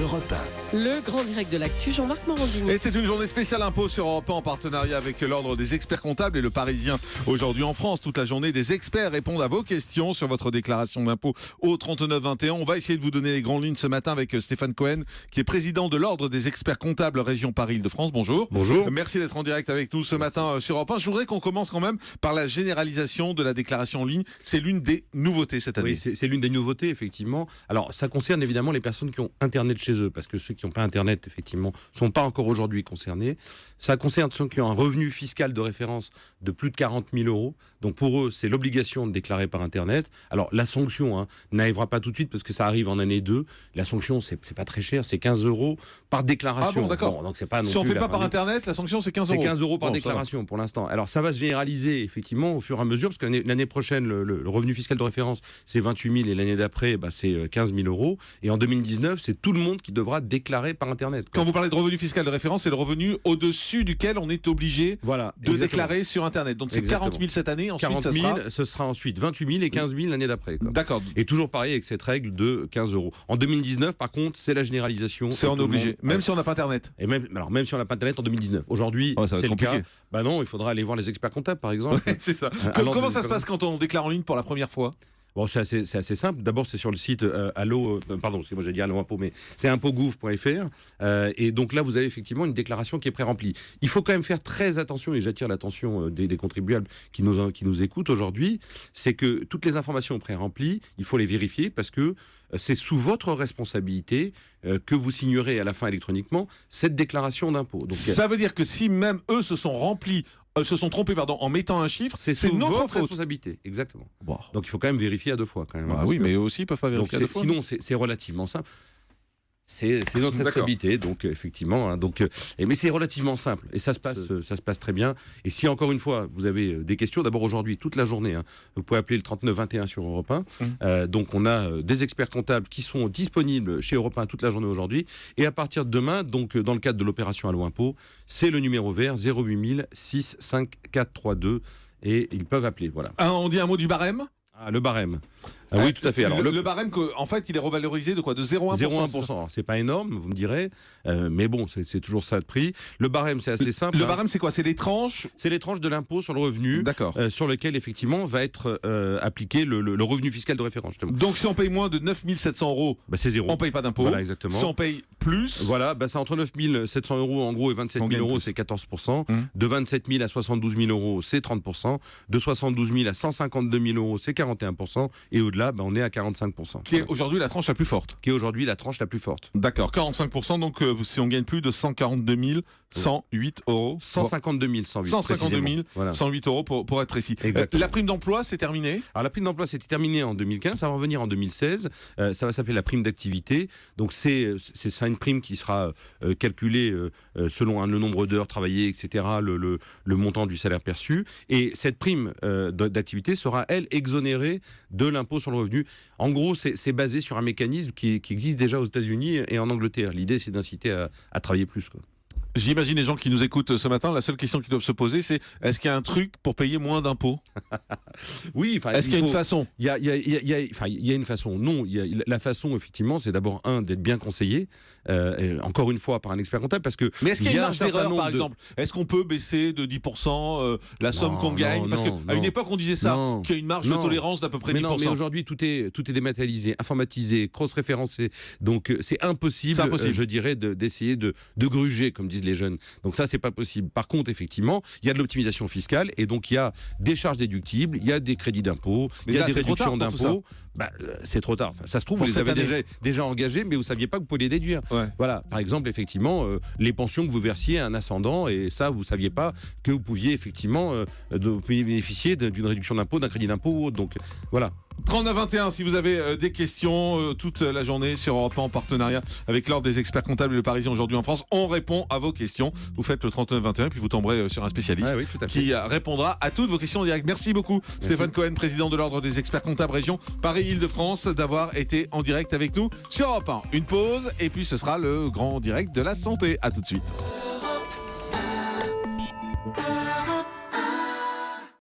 Europe 1. Le grand direct de l'actu, Jean-Marc Morandini. Et c'est une journée spéciale impôt sur Europe 1 en partenariat avec l'Ordre des experts comptables et le Parisien. Aujourd'hui en France, toute la journée, des experts répondent à vos questions sur votre déclaration d'impôt au 3921. On va essayer de vous donner les grandes lignes ce matin avec Stéphane Cohen, qui est président de l'Ordre des experts comptables région Paris-Île-de-France. Bonjour. Bonjour. Merci d'être en direct avec nous ce matin sur Europe 1. Je voudrais qu'on commence quand même par la généralisation de la déclaration en ligne. C'est l'une des nouveautés cette année. Oui, c'est l'une des nouveautés, effectivement. Alors, ça concerne évidemment les personnes qui ont Internet chez eux, parce que ceux qui n'ont pas Internet, effectivement, ne sont pas encore aujourd'hui concernés. Ça concerne ceux qui ont un revenu fiscal de référence de plus de 40 000 euros. Donc, pour eux, c'est l'obligation de déclarer par Internet. Alors, la sanction n'arrivera pas tout de suite, parce que ça arrive en année 2. La sanction, c'est pas très cher, c'est 15 euros par déclaration. Ah bon, d'accord. Donc, c'est pas si on ne fait pas par Internet, la sanction, c'est 15 euros. C'est 15 euros par déclaration pour l'instant. Alors, ça va se généraliser, effectivement, au fur et à mesure, parce que l'année prochaine, le revenu fiscal de référence, c'est 28 000, et l'année d'après, c'est 15 000 euros. Et en 2019, c'est tout le monde qui devra déclarer par Internet. Quand vous parlez de revenu fiscal de référence, c'est le revenu au-dessus duquel on est obligé de déclarer sur Internet. Donc c'est 40 000 cette année, ensuite 40 000, ce sera ensuite 28 000 et 15 000 l'année d'après. D'accord. Et toujours pareil avec cette règle de 15 euros. En 2019, par contre, c'est la généralisation. C'est on est obligé, même si on n'a pas Internet. Et même si on n'a pas Internet en 2019. Aujourd'hui, c'est le cas. Bah non, il faudra aller voir les experts comptables, par exemple. C'est ça. Comment ça se passe quand on déclare en ligne pour la première fois ? Bon, c'est assez simple. D'abord, c'est sur le site pardon, c'est moi j'ai dit Allo Impôt, mais c'est impôtgouv.fr. Et donc là, vous avez effectivement une déclaration qui est pré-remplie. Il faut quand même faire très attention, et j'attire l'attention des contribuables qui nous écoutent aujourd'hui, c'est que toutes les informations pré-remplies, il faut les vérifier parce que c'est sous votre responsabilité que vous signerez à la fin électroniquement cette déclaration d'impôt. Donc, ça veut dire que si même eux se sont trompés en mettant un chiffre, c'est notre faute. Responsabilité, exactement. Bon. Donc il faut quand même vérifier à deux fois. Quand même, oui, mais eux aussi peuvent pas vérifier à deux fois. Sinon, c'est relativement simple. C'est notre responsabilité, donc effectivement. Mais c'est relativement simple et ça se passe très bien. Et si encore une fois vous avez des questions, d'abord aujourd'hui toute la journée, vous pouvez appeler le 3921 sur Europe 1. Donc on a des experts comptables qui sont disponibles chez Europe 1 toute la journée aujourd'hui. Et à partir de demain, donc dans le cadre de l'opération Allo Impôt, c'est le numéro vert 08 6 5432 et ils peuvent appeler. Voilà. On dit un mot du barème ? Le barème. Oui, tout à fait. Alors, le barème, en fait, il est revalorisé de quoi ? De 0,1%. 0,1%. Alors, c'est pas énorme, vous me direz, mais bon, c'est toujours ça de prix. Le barème, c'est assez simple. Le barème, c'est quoi ? C'est les tranches ? C'est les tranches de l'impôt sur le revenu, sur lequel, effectivement, va être appliqué le revenu fiscal de référence. Justement. Donc, si on paye moins de 9 700 euros, c'est zéro. On paye pas d'impôt. Voilà, exactement. Si on paye plus... Voilà, c'est entre 9 700 euros, en gros, et 27 000 euros, c'est 14%. De 27 000 à 72 000 euros, c'est 30%. De 72 000 à 152 000 euros, c'est 41%. Et au-delà, on est à 45%. Qui est aujourd'hui la tranche la plus forte. D'accord, 45%, donc si on gagne plus de 142 108 euros. 152 108. 152 108 euros pour être précis. La prime d'emploi, c'est terminé ? Alors la prime d'emploi, c'était terminé en 2015, ça va revenir en 2016. Ça va s'appeler la prime d'activité. Donc c'est une prime qui sera calculée selon le nombre d'heures travaillées, etc., le montant du salaire perçu. Et cette prime d'activité sera, elle, exonérée de l'impôt sur le revenu. En gros, c'est basé sur un mécanisme qui existe déjà aux États-Unis et en Angleterre. L'idée, c'est d'inciter à travailler plus, quoi. J'imagine les gens qui nous écoutent ce matin, la seule question qu'ils doivent se poser, c'est est-ce qu'il y a un truc pour payer moins d'impôts ? Oui. Est-ce qu'il y a une façon ? Il y a une façon. Non, la façon, effectivement, c'est d'abord d'être bien conseillé, encore une fois par un expert comptable, parce que. Mais est-ce qu'il y a une marge d'erreur, par exemple ? Est-ce qu'on peut baisser de 10% la somme qu'on gagne ? Parce qu'à une époque, on disait ça, qu'il y a une marge de tolérance d'à peu près 10%. Mais aujourd'hui, tout est dématérialisé, informatisé, cross-référencé. Donc, c'est impossible, je dirais, d'essayer de gruger, comme disent les jeunes. Donc ça, c'est pas possible. Par contre, effectivement, il y a de l'optimisation fiscale et donc il y a des charges déductibles, il y a des crédits d'impôt, il y a des réductions d'impôt. C'est trop tard. Enfin, ça se trouve, vous les avez déjà engagés, mais vous saviez pas que vous pouviez les déduire. Ouais. Voilà. Par exemple, effectivement, les pensions que vous versiez à un ascendant, et ça, vous saviez pas que vous pouviez effectivement bénéficier d'une réduction d'impôt, d'un crédit d'impôt ou autre. Donc voilà. 3921 si vous avez des questions toute la journée sur Europe 1 en partenariat avec l'Ordre des experts comptables et le Parisien aujourd'hui en France. On répond à vos questions. Vous faites le 3921 puis vous tomberez sur un spécialiste qui répondra à toutes vos questions en direct. Merci beaucoup Stéphane Cohen, président de l'Ordre des experts comptables région Paris-Île-de-France, d'avoir été en direct avec nous sur Europe 1. Une pause et puis ce sera le grand direct de la santé. À tout de suite.